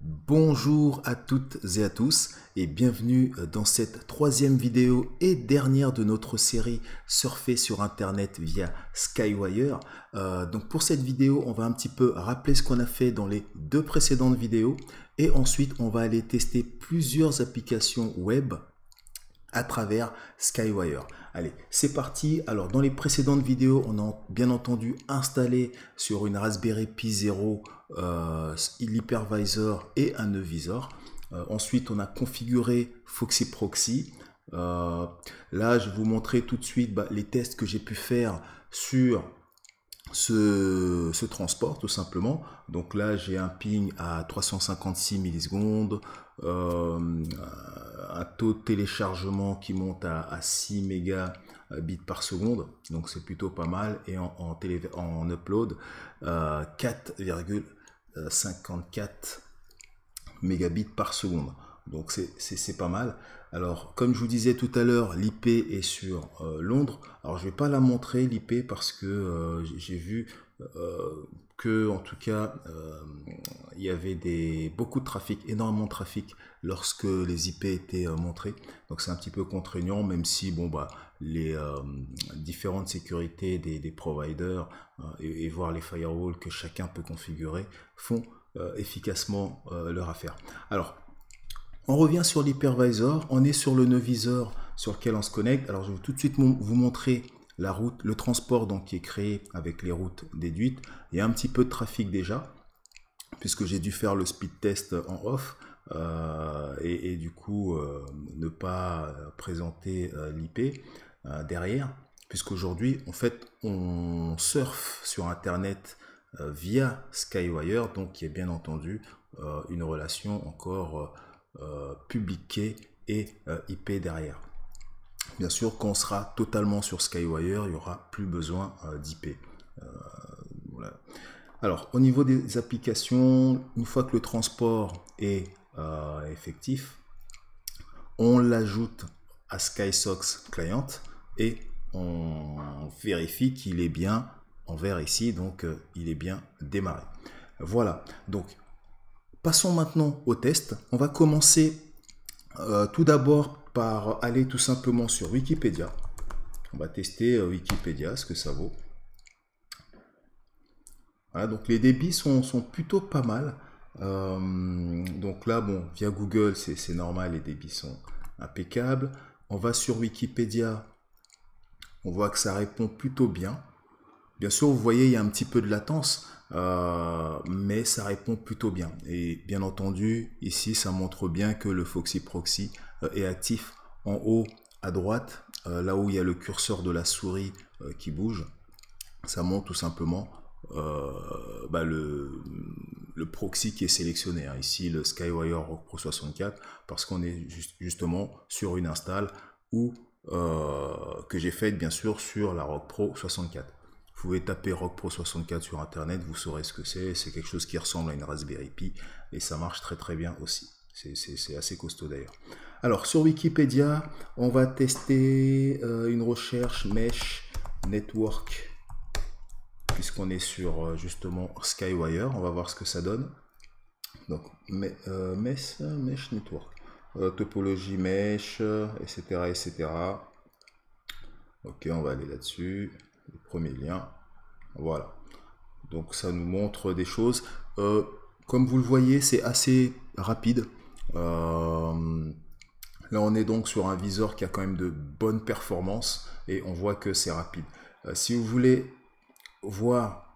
Bonjour à toutes et à tous et bienvenue dans cette troisième vidéo et dernière de notre série Surfer sur Internet via Skywire. Donc pour cette vidéo, on va un petit peu rappeler ce qu'on a fait dans les deux précédentes vidéos et ensuite on va aller tester plusieurs applications web à travers Skywire. Allez, c'est parti. Alors, dans les précédentes vidéos, on a bien entendu installé sur une Raspberry Pi 0 l'hypervisor et un Neuvisor. Ensuite, on a configuré Foxy Proxy. Là, je vais vous montrer tout de suite les tests que j'ai pu faire sur ce transport tout simplement. Donc là j'ai un ping à 356 millisecondes, un taux de téléchargement qui monte à 6 mégabits par seconde, donc c'est plutôt pas mal, et en upload 4,54 mégabits par seconde. Donc c'est pas mal. Alors comme je vous disais tout à l'heure, l'IP est sur Londres. Alors je vais pas la montrer l'IP parce que j'ai vu que en tout cas il y avait beaucoup de trafic, énormément de trafic lorsque les IP étaient montrés. Donc c'est un petit peu contraignant, même si bon les différentes sécurités des providers et voir les firewalls que chacun peut configurer font efficacement leur affaire. Alors on revient sur l'hypervisor, on est sur le Neuvisor sur lequel on se connecte. Alors je vais tout de suite vous montrer la route, le transport donc, qui est créé avec les routes déduites. Il y a un petit peu de trafic déjà, puisque j'ai dû faire le speed test en off et du coup ne pas présenter l'IP derrière, puisqu'aujourd'hui en fait on surfe sur Internet via Skywire, donc qui est bien entendu une relation encore public et IP derrière. Bien sûr, quand on sera totalement sur Skywire, il n'y aura plus besoin d'IP. Voilà. Alors, au niveau des applications, une fois que le transport est effectif, on l'ajoute à SkySox Client et on vérifie qu'il est bien en vert ici, donc il est bien démarré. Voilà, donc passons maintenant au test. On va commencer tout d'abord par aller tout simplement sur Wikipédia. On va tester Wikipédia, ce que ça vaut. Voilà, donc les débits sont plutôt pas mal. Donc là, bon, via Google, c'est normal, les débits sont impeccables. On va sur Wikipédia, on voit que ça répond plutôt bien. Bien sûr, vous voyez, il y a un petit peu de latence, mais ça répond plutôt bien. Et bien entendu, ici, ça montre bien que le Foxy Proxy est actif en haut à droite, là où il y a le curseur de la souris qui bouge. Ça montre tout simplement le proxy qui est sélectionné. Hein. Ici, le Skywire Rock Pro 64, parce qu'on est justement sur une install que j'ai faite bien sûr sur la Rock Pro 64. Vous pouvez taper Rock Pro 64 sur internet, vous saurez ce que c'est. C'est quelque chose qui ressemble à une Raspberry Pi et ça marche très très bien aussi. C'est assez costaud d'ailleurs. Alors sur Wikipédia, on va tester une recherche Mesh Network, puisqu'on est sur justement Skywire. On va voir ce que ça donne. Donc Mesh Network, topologie Mesh, etc. etc. Ok, on va aller là-dessus. Le premier lien, voilà, donc ça nous montre des choses comme vous le voyez, c'est assez rapide. Là on est donc sur un viseur qui a quand même de bonnes performances et on voit que c'est rapide. Si vous voulez voir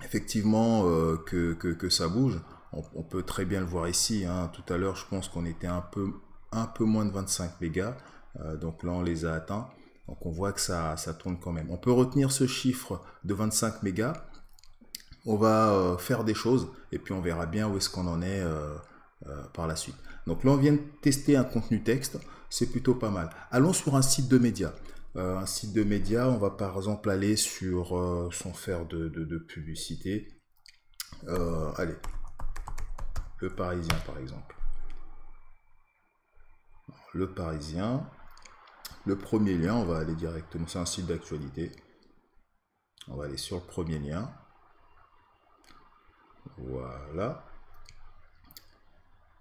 effectivement que ça bouge, on peut très bien le voir ici, hein. Tout à l'heure je pense qu'on était un peu moins de 25 mégas, donc là on les a atteints. Donc on voit que ça tourne quand même. On peut retenir ce chiffre de 25 mégas. On va faire des choses et puis on verra bien où est-ce qu'on en est par la suite. Donc là on vient de tester un contenu texte. C'est plutôt pas mal. Allons sur un site de médias. Un site de médias, on va par exemple aller sur, sans faire de publicité. Allez, Le Parisien par exemple. Le Parisien. Le premier lien, on va aller directement, c'est un site d'actualité. On va aller sur le premier lien. Voilà.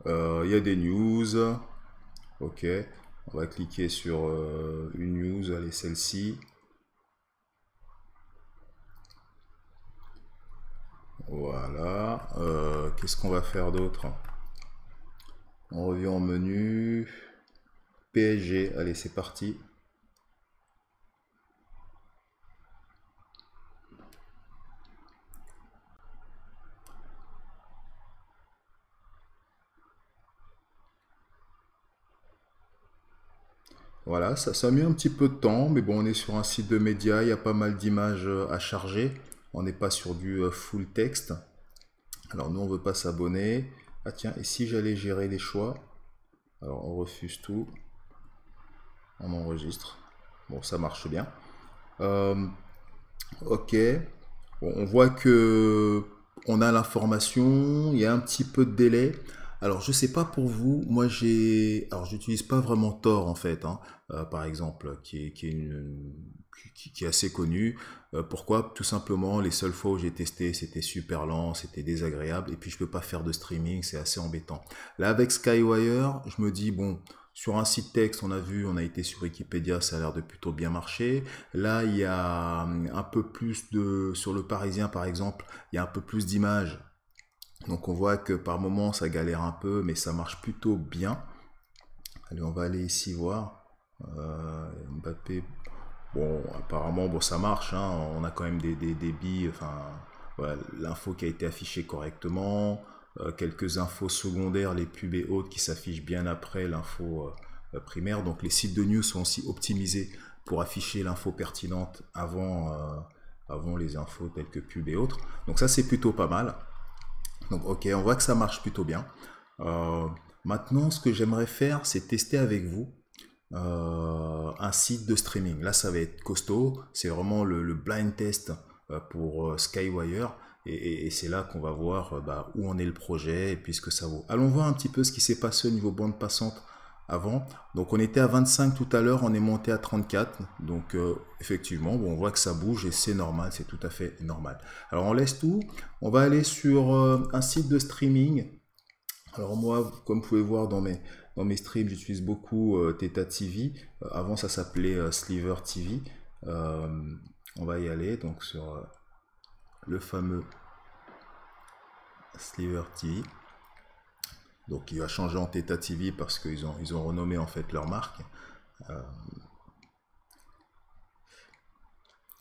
Il y a des news. Ok. On va cliquer sur une news. Allez, celle-ci. Voilà. Qu'est-ce qu'on va faire d'autre? On revient en menu. PSG. Allez, c'est parti. Voilà, ça a mis un petit peu de temps, mais bon, on est sur un site de médias, il y a pas mal d'images à charger. On n'est pas sur du full texte. Alors nous, on veut pas s'abonner. Ah tiens, et si j'allais gérer les choix? Alors on refuse tout. On enregistre. Bon, ça marche bien. Ok. Bon, on voit que on a l'information, il y a un petit peu de délai. Alors, je sais pas pour vous, moi alors j'utilise pas vraiment Tor en fait, hein, par exemple, qui est assez connu. Pourquoi? Tout simplement, les seules fois où j'ai testé, c'était super lent, c'était désagréable, et puis je peux pas faire de streaming, c'est assez embêtant. Là, avec Skywire, je me dis bon, sur un site texte, on a vu, on a été sur Wikipédia, ça a l'air de plutôt bien marcher. Là, il y a un peu plus de, sur le Parisien par exemple, il y a un peu plus d'images. Donc on voit que par moment ça galère un peu, mais ça marche plutôt bien. Allez, on va aller ici voir. Mbappé, bon, apparemment, bon, ça marche, hein. On a quand même des débits, enfin, voilà, l'info qui a été affichée correctement, quelques infos secondaires, les pubs et autres qui s'affichent bien après l'info primaire. Donc les sites de news sont aussi optimisés pour afficher l'info pertinente avant les infos telles que pubs et autres. Donc ça, c'est plutôt pas mal. Donc ok, on voit que ça marche plutôt bien. Euh, Maintenant, ce que j'aimerais faire, c'est tester avec vous un site de streaming. Là, ça va être costaud. C'est vraiment le blind test pour Skywire. Et c'est là qu'on va voir bah, où en est le projet et puis ce que ça vaut. Allons voir un petit peu ce qui s'est passé au niveau bande passante avant. Donc on était à 25 tout à l'heure, on est monté à 34. Donc effectivement, bon, on voit que ça bouge et c'est normal, c'est tout à fait normal. Alors on laisse tout. On va aller sur un site de streaming. Alors moi, comme vous pouvez voir dans mes streams, j'utilise beaucoup Theta TV. Avant, ça s'appelait Sliver TV. Euh, on va y aller donc sur le fameux Sliver TV. Donc il va changer en Theta TV parce ils ont renommé en fait leur marque.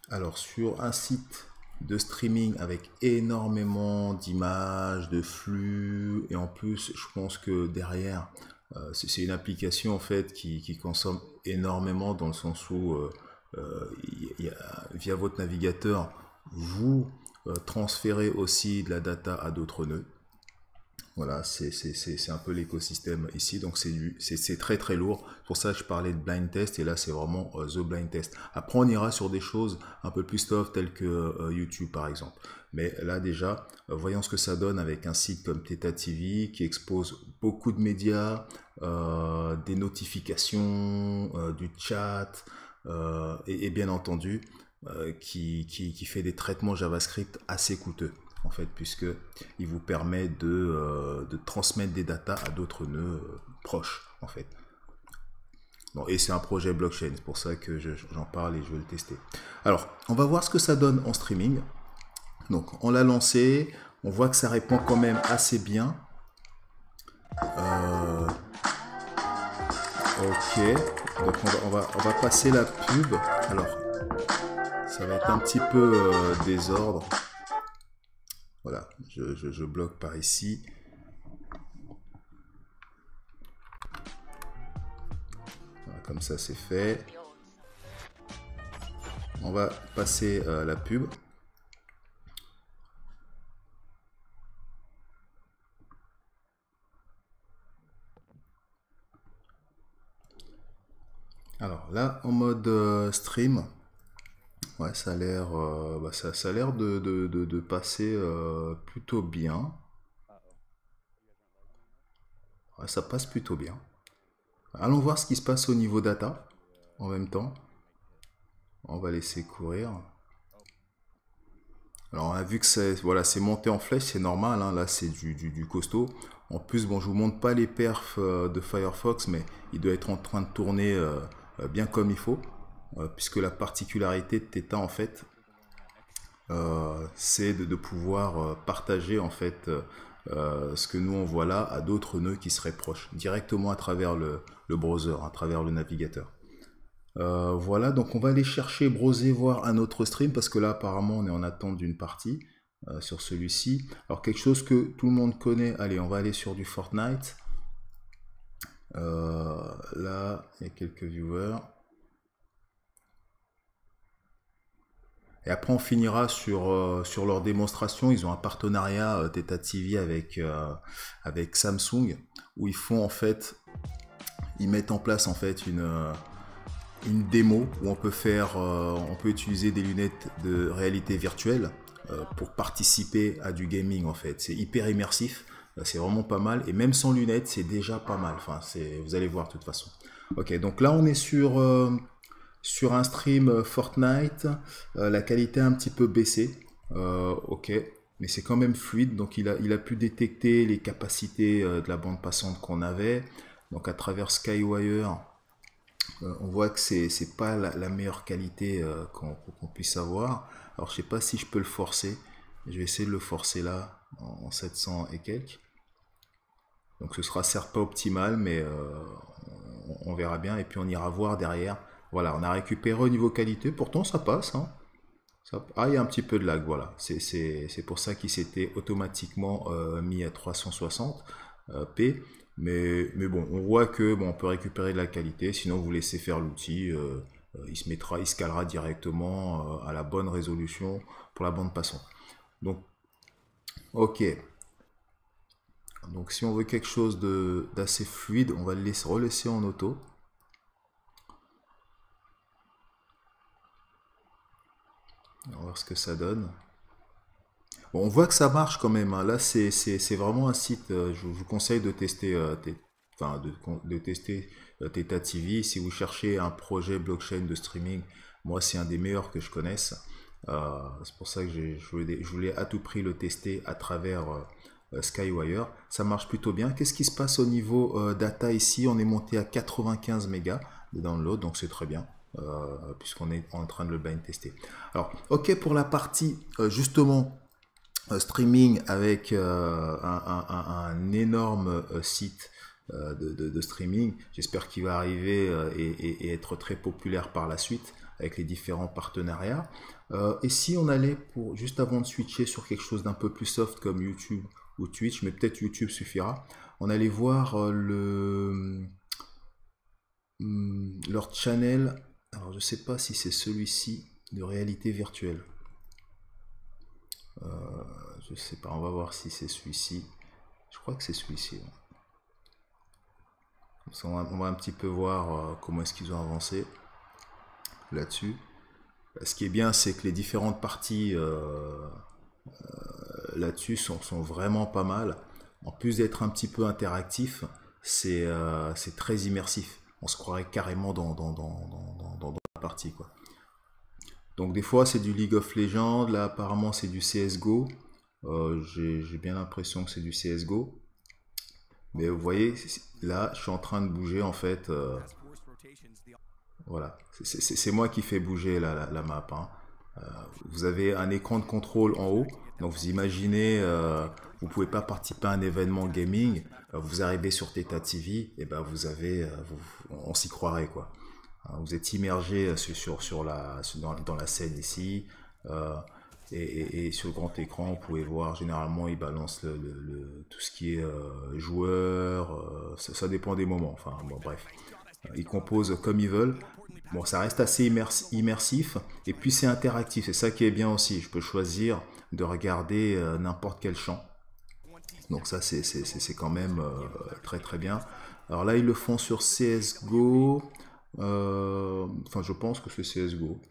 Alors sur un site de streaming avec énormément d'images, de flux, et en plus je pense que derrière c'est une application en fait qui consomme énormément dans le sens où via votre navigateur vous transférez aussi de la data à d'autres nœuds. Voilà, c'est un peu l'écosystème ici, donc c'est très très lourd. Pour ça, je parlais de blind test, et là, c'est vraiment the blind test. Après, on ira sur des choses un peu plus soft, telles que YouTube, par exemple. Mais là, déjà, voyons ce que ça donne avec un site comme Theta TV, qui expose beaucoup de médias, des notifications, du chat, et bien entendu, qui fait des traitements JavaScript assez coûteux en fait, puisque il vous permet de transmettre des datas à d'autres nœuds proches, en fait. Bon, et c'est un projet blockchain, c'est pour ça que j'en parle et je veux le tester. Alors, on va voir ce que ça donne en streaming. Donc, on l'a lancé, on voit que ça répond quand même assez bien. Ok, donc on va passer la pub. Alors, ça va être un petit peu désordre. Voilà, je bloque par ici. Voilà, comme ça c'est fait. On va passer à la pub. Alors là, en mode stream, ouais, ça a l'air ça a l'air de passer plutôt bien. Ouais, ça passe plutôt bien. Allons voir ce qui se passe au niveau data en même temps. On va laisser courir. Alors on a vu que c'est monté en flèche, c'est normal, hein, là c'est du costaud. En plus, bon, je vous montre pas les perfs de Firefox, mais il doit être en train de tourner bien comme il faut, puisque la particularité de Theta en fait, c'est de pouvoir partager en fait ce que nous on voit là à d'autres nœuds qui seraient proches, directement à travers le browser, à travers le navigateur. Voilà, donc on va aller chercher, browser, voir un autre stream, parce que là apparemment on est en attente d'une partie sur celui-ci. Alors quelque chose que tout le monde connaît, allez, on va aller sur du Fortnite. Là, il y a quelques viewers. Et après, on finira sur leur démonstration. Ils ont un partenariat Theta TV avec Samsung, où ils font en fait, ils mettent en place en fait une démo où on peut utiliser des lunettes de réalité virtuelle pour participer à du gaming en fait. C'est hyper immersif, c'est vraiment pas mal. Et même sans lunettes, c'est déjà pas mal. Enfin, vous allez voir de toute façon. Ok, donc là on est sur un stream Fortnite, la qualité a un petit peu baissé, ok, mais c'est quand même fluide, donc il a pu détecter les capacités de la bande passante qu'on avait, donc à travers Skywire, on voit que c'est pas la meilleure qualité qu'on puisse avoir. Alors je sais pas si je peux le forcer, je vais essayer de le forcer là, en 700 et quelques, donc ce sera certes pas optimal, mais on verra bien, et puis on ira voir derrière. Voilà, on a récupéré au niveau qualité, pourtant ça passe, hein. Ah, il y a un petit peu de lag, voilà. C'est pour ça qu'il s'était automatiquement mis à 360 p. Mais bon, on voit que bon, on peut récupérer de la qualité, sinon vous laissez faire l'outil, il se calera directement à la bonne résolution pour la bande passante. Donc, ok. Donc si on veut quelque chose d'assez fluide, on va le relaisser en auto. On va voir ce que ça donne. Bon, on voit que ça marche quand même, hein. Là, c'est vraiment un site. Je vous conseille de tester, de tester Theta TV. Si vous cherchez un projet blockchain de streaming, moi, c'est un des meilleurs que je connaisse. C'est pour ça que je voulais à tout prix le tester à travers Skywire. Ça marche plutôt bien. Qu'est-ce qui se passe au niveau data ici? On est monté à 95 mégas de download, donc c'est très bien. Puisqu'on est en train de le blind tester. Alors, ok pour la partie justement streaming avec un énorme site de streaming. J'espère qu'il va arriver et être très populaire par la suite avec les différents partenariats. Et si on allait juste avant de switcher sur quelque chose d'un peu plus soft comme YouTube ou Twitch, mais peut-être YouTube suffira, on allait voir leur channel. Alors je sais pas si c'est celui-ci de réalité virtuelle. Je sais pas, on va voir si c'est celui-ci. Je crois que c'est celui-ci. On va un petit peu voir comment est-ce qu'ils ont avancé là-dessus. Ce qui est bien, c'est que les différentes parties là-dessus sont vraiment pas mal. En plus d'être un petit peu interactif, c'est très immersif. On se croirait carrément dans la partie, quoi. Donc des fois c'est du League of Legends, là apparemment c'est du CSGO. J'ai bien l'impression que c'est du CSGO. Mais vous voyez, là je suis en train de bouger en fait. Voilà, c'est moi qui fais bouger la map, hein. Vous avez un écran de contrôle en haut. Donc vous imaginez, vous pouvez pas participer à un événement gaming. Vous arrivez sur Theta TV, et ben vous avez, on s'y croirait quoi. Vous êtes immergé dans la scène ici, et sur le grand écran, vous pouvez voir, généralement, il balance tout ce qui est joueur, ça dépend des moments, enfin bon, bref. Ils composent comme ils veulent. Bon, ça reste assez immersif, et puis c'est interactif, c'est ça qui est bien aussi. Je peux choisir de regarder n'importe quel champ. Donc ça, c'est quand même très très bien. Alors là, ils le font sur CSGO. Enfin, je pense que c'est CSGO.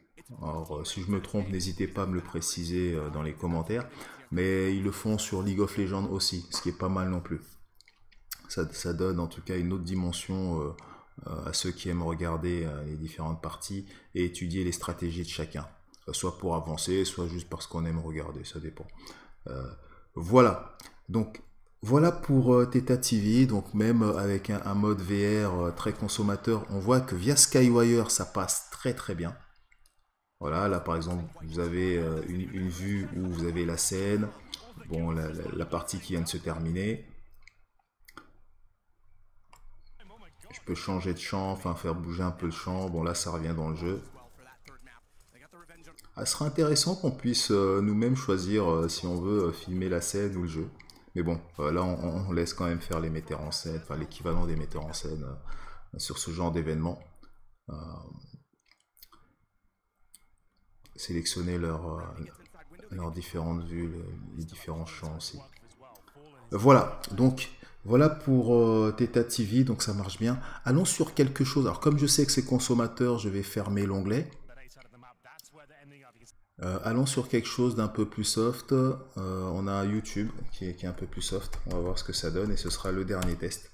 Alors, si je me trompe, n'hésitez pas à me le préciser dans les commentaires. Mais ils le font sur League of Legends aussi, ce qui est pas mal non plus. Ça donne en tout cas une autre dimension à ceux qui aiment regarder les différentes parties et étudier les stratégies de chacun. soit pour avancer, soit juste parce qu'on aime regarder, ça dépend. Voilà, donc voilà pour Theta TV, donc même avec un mode VR très consommateur, on voit que via Skywire, ça passe très très bien. Voilà, là par exemple, vous avez une vue où vous avez la scène, bon, la partie qui vient de se terminer. Je peux changer de champ, enfin faire bouger un peu le champ, bon là ça revient dans le jeu. Ah, ce serait intéressant qu'on puisse nous-mêmes choisir si on veut filmer la scène ou le jeu. Mais bon, là on laisse quand même faire les metteurs en scène, enfin l'équivalent des metteurs en scène sur ce genre d'événement. Sélectionner leurs différentes vues, les différents champs aussi. Voilà, donc voilà pour Theta TV, donc ça marche bien. Allons sur quelque chose. Alors comme je sais que c'est consommateur, je vais fermer l'onglet. Allons sur quelque chose d'un peu plus soft. On a YouTube qui est un peu plus soft. On va voir ce que ça donne et ce sera le dernier test.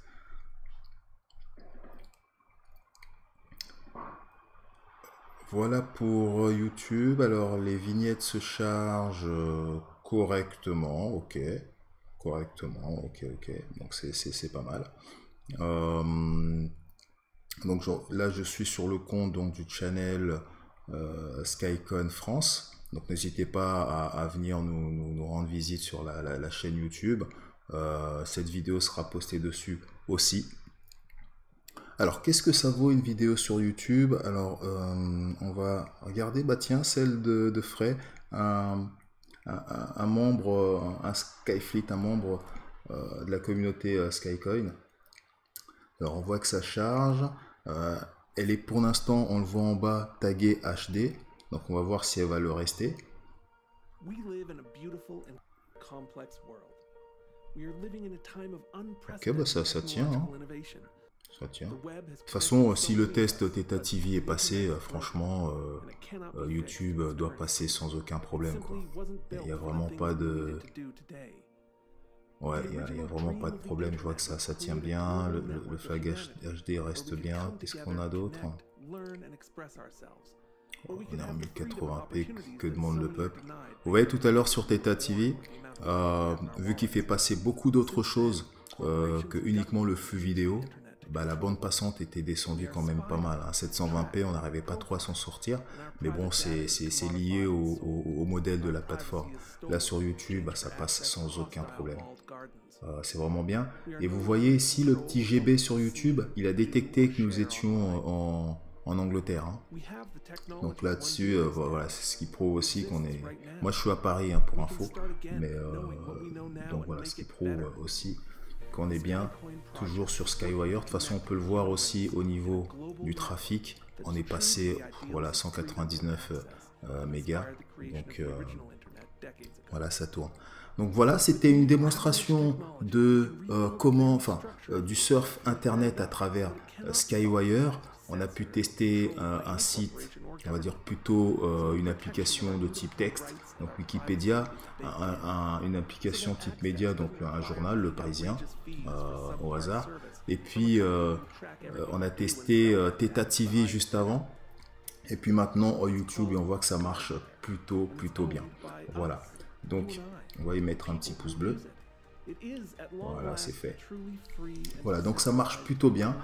Voilà pour YouTube. Alors les vignettes se chargent correctement. Ok. Correctement. Ok. Donc c'est pas mal. Donc là je suis sur le compte donc, du channel Skycon France. Donc n'hésitez pas à venir nous rendre visite sur la chaîne YouTube. Cette vidéo sera postée dessus aussi. Alors qu'est-ce que ça vaut une vidéo sur YouTube? Alors on va regarder, bah tiens, celle de Frey, un membre, un Skyfleet, un membre de la communauté Skycoin. Alors on voit que ça charge. Elle est pour l'instant, on le voit en bas, taguée HD. Donc on va voir si elle va le rester. Ok, bah ça tient. Hein. Ça tient. De toute façon, si le test Theta TV est passé, franchement, YouTube doit passer sans aucun problème. Il n'y a vraiment pas de... Ouais, il n'y a vraiment pas de problème. Je vois que ça tient bien. Le flag HD reste bien. Qu'est-ce qu'on a d'autre? On est en 1080p, que demande le peuple. Vous voyez tout à l'heure sur Theta TV, vu qu'il fait passer beaucoup d'autres choses que uniquement le flux vidéo, bah, la bande passante était descendue quand même pas mal. À 720p, on n'arrivait pas trop à s'en sortir. Mais bon, c'est lié au modèle de la plateforme. Là sur YouTube, bah, ça passe sans aucun problème. C'est vraiment bien. Et vous voyez ici le petit GB sur YouTube, il a détecté que nous étions en Angleterre. Hein. Donc là-dessus, voilà, c'est ce qui prouve aussi qu'on est... Moi, je suis à Paris hein, pour info, mais donc voilà, ce qui prouve aussi qu'on est bien toujours sur Skywire. De toute façon, on peut le voir aussi au niveau du trafic. On est passé, voilà, 199 mégas. Donc voilà, ça tourne. Donc voilà, c'était une démonstration de du surf internet à travers Skywire. On a pu tester un site, on va dire plutôt une application de type texte, donc Wikipédia, une application type média, donc un journal, Le Parisien, au hasard. Et puis on a testé Theta TV juste avant. Et puis maintenant YouTube, et on voit que ça marche plutôt bien. Voilà. Donc on va y mettre un petit pouce bleu. Voilà, c'est fait. Voilà, donc ça marche plutôt bien.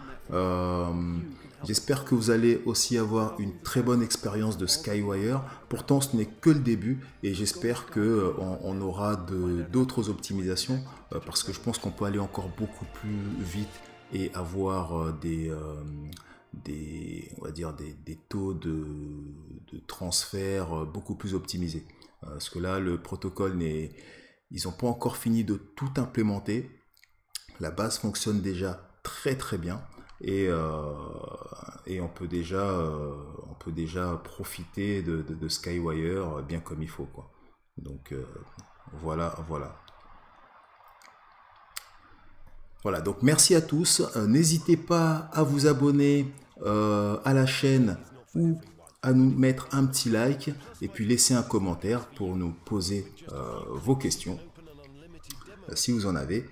J'espère que vous allez aussi avoir une très bonne expérience de Skywire. Pourtant, ce n'est que le début et j'espère qu'on aura d'autres optimisations parce que je pense qu'on peut aller encore beaucoup plus vite et avoir on va dire des taux de transfert beaucoup plus optimisés. Parce que là, le protocole ils n'ont pas encore fini de tout implémenter. La base fonctionne déjà très bien et on peut déjà profiter de Skywire bien comme il faut, quoi. Donc voilà. Voilà, donc merci à tous. N'hésitez pas à vous abonner à la chaîne ou à nous mettre un petit like et puis laisser un commentaire pour nous poser vos questions si vous en avez.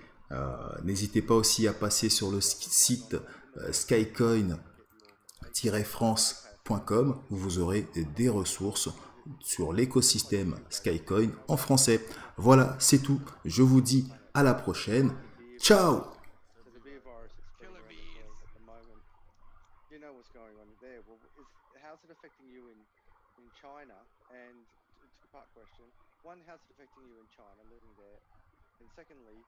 N'hésitez pas aussi à passer sur le site skycoin-france.com où vous aurez des ressources sur l'écosystème Skycoin en français. Voilà, c'est tout. Je vous dis à la prochaine. Ciao! There's a beer virus that's spreading Killer around the bees. world at the moment. You know what's going on there. Well, how's it affecting you in China? And two-part question. One, how's it affecting you in China, living there? And secondly,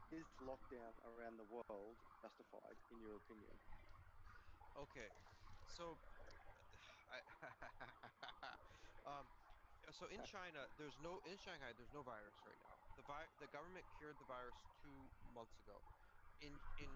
is lockdown around the world justified, in your opinion? Okay, so I, um, so in China, in Shanghai, there's no virus right now. The government cured the virus 2 months ago. In